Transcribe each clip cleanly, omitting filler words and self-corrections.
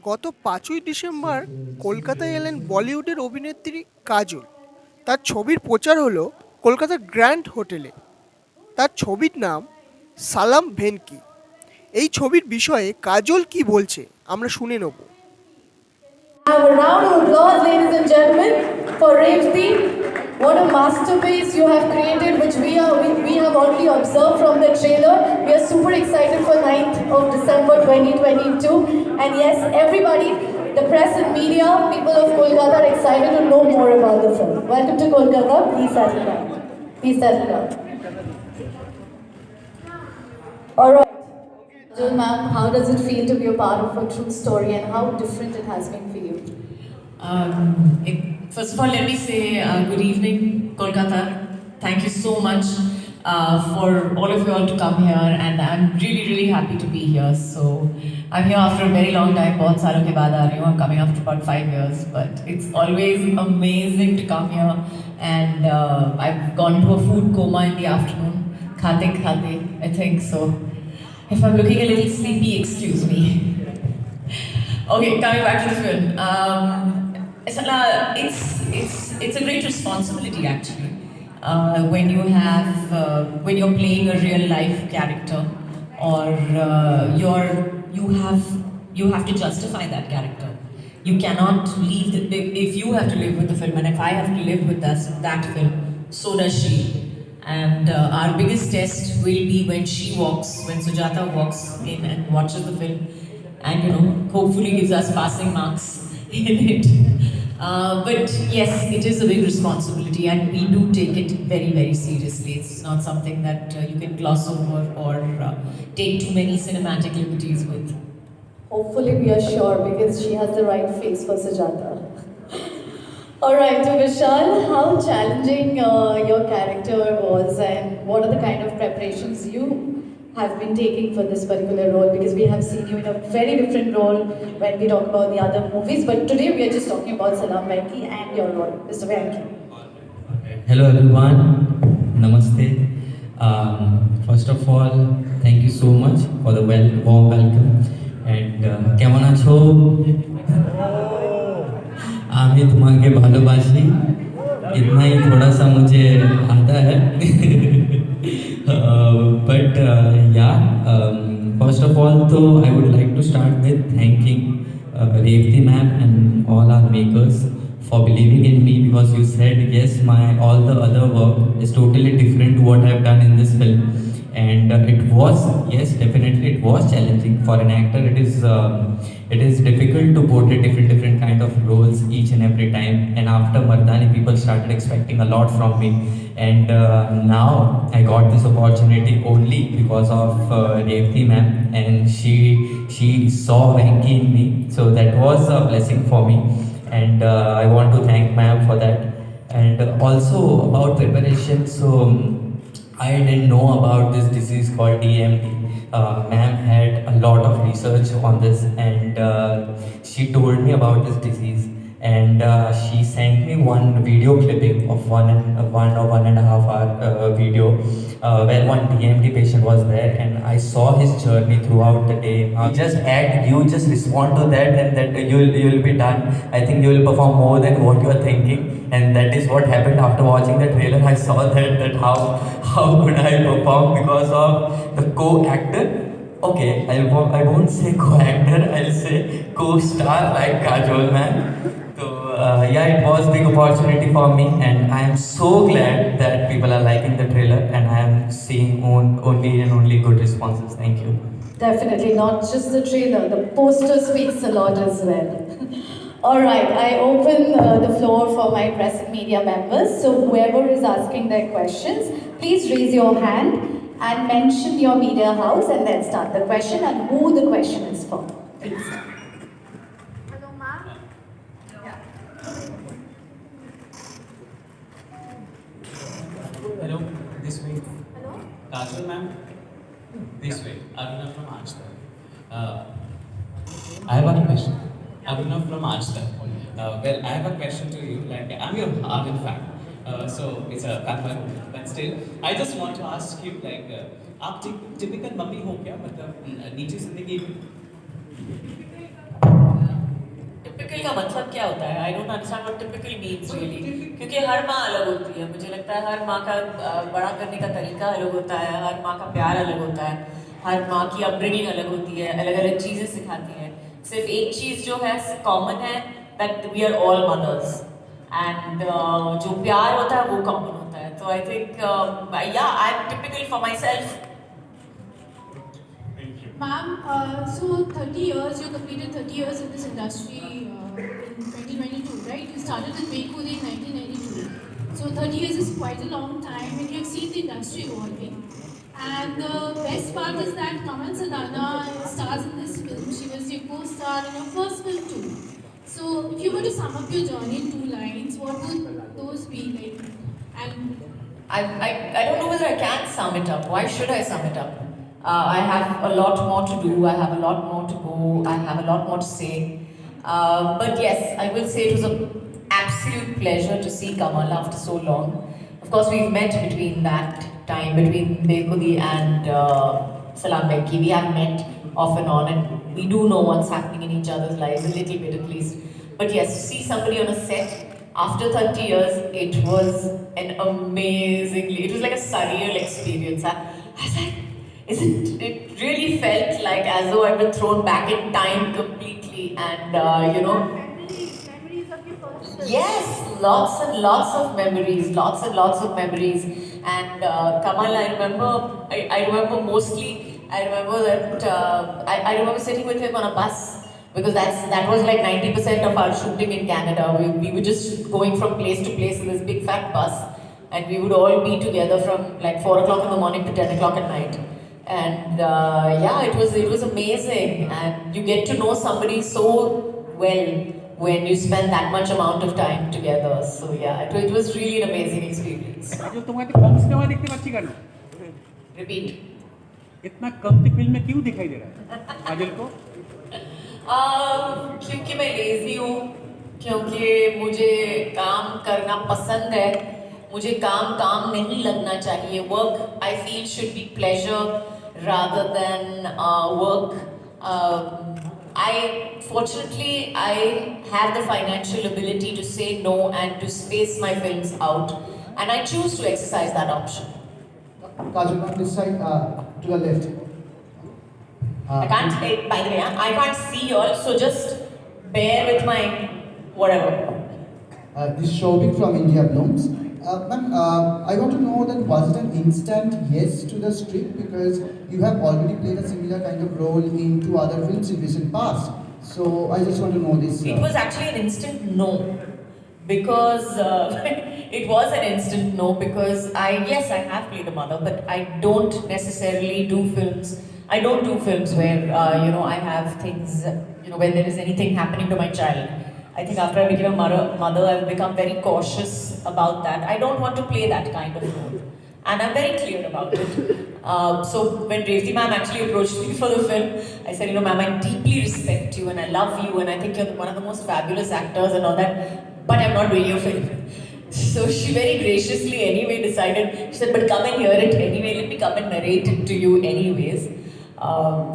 গত ৫ই ডিসেম্বর কলকাতায় এলেন বলিউডের অভিনেত্রী কাজল। তার ছবির প্রচার হলো কলকাতার গ্র্যান্ড হোটেলে। তার ছবির নাম সালাম ভেনকি। এই ছবির বিষয়ে কাজল কি বলছে আমরা শুনে নেব। Have a round of applause, ladies and gentlemen, for Revati. What a masterpiece you have created, which we have already observed from the trailer. We are super excited for 9th of December 2022. And yes, everybody, the press and media, people of Kolkata are excited to know more about the film. Welcome to Kolkata. Please settle down. Please settle down. All right. Kajal ma'am, how does it feel to be a part of a true story and how different it has been for you? First of all, let me say good evening, Kolkata. Thank you so much for all of you all to come here, and I'm really, really happy to be here. So, I'm here after a very long time. बहुत सालों के बाद आ रही हूँ. I'm coming after about 5 years, but it's always amazing to come here. And I've gone to a food coma in the afternoon. Khate khate, I think so. If I'm looking a little sleepy, excuse me. Okay, coming back to the film. It's a great responsibility actually. When you're playing a real life character, or you have to justify that character. You cannot leave if you have to live with the film, and if I have to live with that film, so does she. And our biggest test will be when Sujata walks in and watches the film, and hopefully gives us passing marks in it. But yes, it is a big responsibility, and we do take it very, very seriously. It's not something that you can gloss over or take too many cinematic liberties with. Hopefully, we are sure because she has the right face for Sujata. All right, so Vishal, how challenging your character was, and what are the kind of preparations you have been taking for this particular role? Because we have seen you in a very different role when we talk about the other movies, but today we are just talking about Salam Venki and your role, Mr. Venki. Hello everyone, Namaste. First of all, thank you so much for the warm welcome. And কেমন আছো? আমি তোমাকে ভালোবাসি, इतना ही थोड़ा सा मुझे आता है. But yeah, first of all, so I would like to start with thanking Revati ma'am and all our makers for believing in me, because you said yes, all the other work is totally different to what I've done in this film. And it was, yes, definitely it was challenging for an actor. It is difficult to portray different kind of roles each and every time. And after Mardani, people started expecting a lot from me. And now I got this opportunity only because of Revati ma'am, and she saw Venki in me. So that was a blessing for me, and I want to thank ma'am for that. And also about preparation, so I didn't know about this disease called DMD. Ma'am had a lot of research on this, and she told me about this disease, and she sent me one video clipping of one or 1.5 hour video where one DMD patient was there, and I saw his journey throughout the day. You just respond to that, and that you'll be done. I think you will perform more than what you are thinking, and that is what happened after watching the trailer. I saw that how could I perform because of the co-actor. Okay, I won't say co-actor, I'll say co-star like Kajol man. So yeah, it was a big opportunity for me, and I am so glad that people are liking the trailer, and I am seeing only good responses. Thank you. Definitely, not just the trailer, the poster speaks a lot as well. All right, I open the floor for my press and media members. So whoever is asking their questions, please raise your hand and mention your media house, and then start the question and who the question is for. Please. Hello, ma'am. Hello, this way. Hello. Kajal ma'am, this way. Aruna from Archstar. I have a question. Aruna from Archstar. Well, I have a question to you. Like, I'm your ardent fan. So it's a confirm, but still, I just want to ask you, like, आप typical mummy हो क्या? मतलब निजी जिंदगी में typical का मतलब क्या होता है? I don't understand what typical means really, क्योंकि हर माँ अलग होती है। मुझे लगता है हर माँ का बड़ा करने का तरीका अलग होता है, हर माँ का प्यार अलग होता है, हर माँ की अपब्रिंगिंग अलग होती है, अलग अलग चीज़ें सिखाती है। सिर्फ एक चीज़ जो है कॉमन है, that we are all mothers, and जो प्यार होता है वो कॉमन होता है। तो आई थिंक या I am typical for my self. Ma'am, so 30 years, you completed 30 years in this industry in 2022, right? You started with Bekudi in 1992. So 30 years is quite a long time and you've seen the industry evolving. And the best part is that Kamal Sadana stars in this film. She was your co-star in your first film too. So if you were to sum up your journey in 2 lines, what would those be like? And I don't know whether I can sum it up. Why should I sum it up? I have a lot more to do, I have a lot more to go, I have a lot more to say. But yes, I will say it was an absolute pleasure to see Kamal after so long. Of course, we've met between that time, between Bekudi and Salam Benki. We have met off and on, and we do know what's happening in each other's lives, a little bit at least. But yes, to see somebody on a set after 30 years, it was an amazingly, it was like a surreal experience. I was like, it really felt like as though I'd been thrown back in time completely, and you know, memories of your first film. yes, lots and lots of memories, lots and lots of memories. And Kamal, I remember mostly, I remember that I remember sitting with him on a bus, because that was like 90% of our shooting in Canada. We were just going from place to place in this big fat bus, and we would all be together from like 4 o'clock in the morning to 10 o'clock at night. And yeah, it was amazing, and you get to know somebody so well when you spend that much amount of time together. So yeah, it was really an amazing experience. काजल तुम्हारे कम cinema देखते पाচ্ছি কেন? Repeat. इतना कम film में क्यों दिखाई दे रहा है काजल को? क्योंकि मैं लेजी हूँ, क्योंकि मुझे काम करना पसंद है, मुझे काम नहीं लगना चाहिए. Work I feel should be pleasure rather than work. Fortunately, I have the financial ability to say no and to space my films out, and I choose to exercise that option. Kajal, on this side, to the left. I can't, by the way, I can't see you all, so just bear with my whatever. This is Shobik from India Blooms. Ma'am, I want to know that was it an instant yes to the script, because you have already played a similar kind of role in 2 other films in recent past. So I just want to know this. It was actually an instant no, because it was an instant no, because I have played a mother, but I don't necessarily do films. I don't do films where you know, I have things, you know, when there is anything happening to my child. I think after I became a mother, I've become very cautious about that. I don't want to play that kind of role, and I'm very clear about it. So when Revati ma'am actually approached me for the film, I said, you know, ma'am, I deeply respect you and I love you and I think you're one of the most fabulous actors and all that, but I'm not doing your film. So she very graciously anyway decided, she said, but come and hear it anyway, let me come and narrate it to you anyways.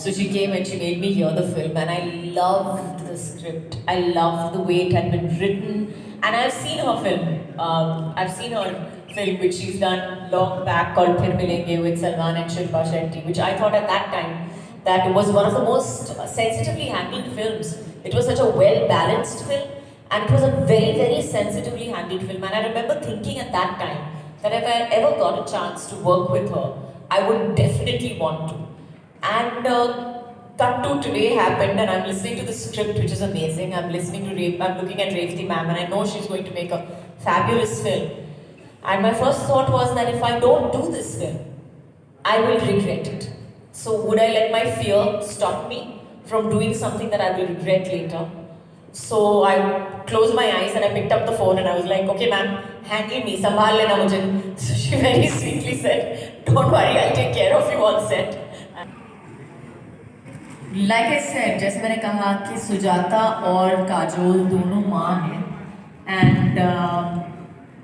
So she came and she made me hear the film, and I loved the script. I loved the way it had been written, and I've seen her film. I've seen her film which she's done long back called Phir Milenge with Salman and Shilpa Shetty, which I thought at that time that was one of the most sensitively handled films. It was such a well-balanced film, and it was a very, very sensitively handled film. And I remember thinking at that time that if I ever got a chance to work with her, I would definitely want to. And cut to today happened, and I'm listening to the script, which is amazing. I'm looking at Revati ma'am, and I know she's going to make a fabulous film. And my first thought was that if I don't do this film, I will regret it. So would I let my fear stop me from doing something that I will regret later? So I closed my eyes and I picked up the phone and I was like, okay ma'am, handle me, sambhal lena mujhe. So she very sweetly said, don't worry, I'll take care of you on set. Like I said, जैसे मैंने कहा कि सुजाता और काजोल दोनों माँ हैं, and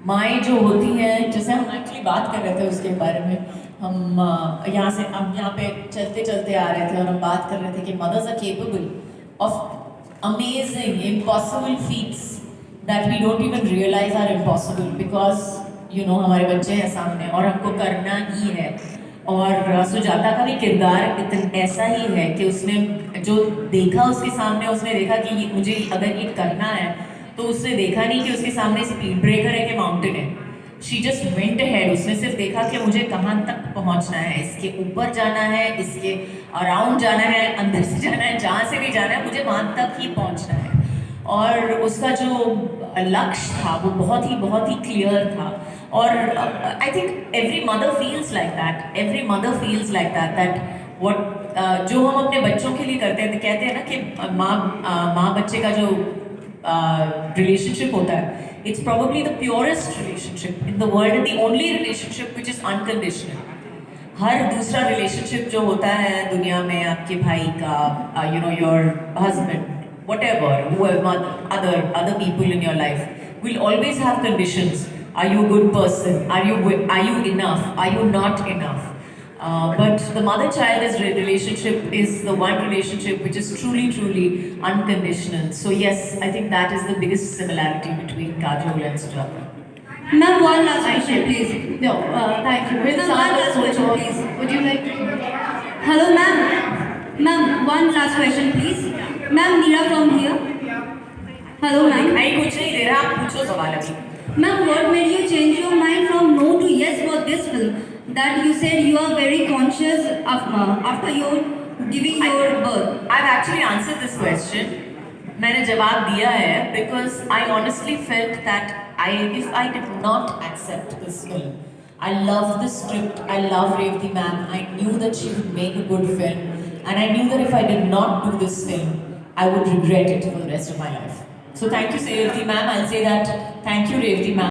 माएँ जो होती हैं, जैसे हम एक्चुअली बात कर रहे थे उसके बारे में, हम यहाँ से अब यहाँ पे चलते चलते आ रहे थे और हम बात कर रहे थे कि mothers are capable of amazing, impossible feats that we don't even realize are impossible because you know हमारे बच्चे हैं सामने और हमको करना ही है. और सुजाता का भी किरदार इतना ऐसा ही है कि उसने जो देखा उसके सामने, उसने देखा कि मुझे अगर ये करना है तो उसने देखा नहीं कि उसके सामने स्पीड ब्रेकर है कि माउंटेन है. She just went ahead. उसने सिर्फ देखा कि मुझे कहाँ तक पहुँचना है, इसके ऊपर जाना है, इसके अराउंड जाना है, अंदर से जाना है, जहाँ से भी जाना है, मुझे वहाँ तक ही पहुँचना है. और उसका जो लक्ष्य था वो बहुत ही क्लियर था. और I think every mother feels like that. Every mother feels like that that what जो हम अपने बच्चों के लिए करते हैं, तो कहते हैं ना कि माँ बच्चे का जो रिलेशनशिप होता है, it's probably the purest relationship in the world and the only relationship which is unconditional. हर दूसरा relationship जो होता है दुनिया में आपके भाई का, you know, your husband, whatever, whoever, other people in your life will always have conditions. Are you a good person? Are you enough? Are you not enough? But the mother-child relationship is the one relationship which is truly unconditional. So yes, I think that is the biggest similarity between Kajol and Sujata. Ma'am, one last question, please. No, thank you. Ma'am, one last question, please. Would you like to? Hello, ma'am. Ma'am, one last question, please. Ma'am, Neera from here. Hello, ma'am. नहीं कुछ नहीं दे रहा, आप पूछो सवाल अभी. Ma'am, what made you change your mind from no to yes for this film? That you said you are very conscious of after your giving your birth. I've actually answered this question. मैंने जवाब दिया है because I honestly felt that if I did not accept this film, I loved the script, I love Revati ma'am, I knew that she would make a good film, and I knew that if I did not do this film, I would regret it for the rest of my life. So thank you, Revati ma'am. I'll say that thank you, Revati ma'am.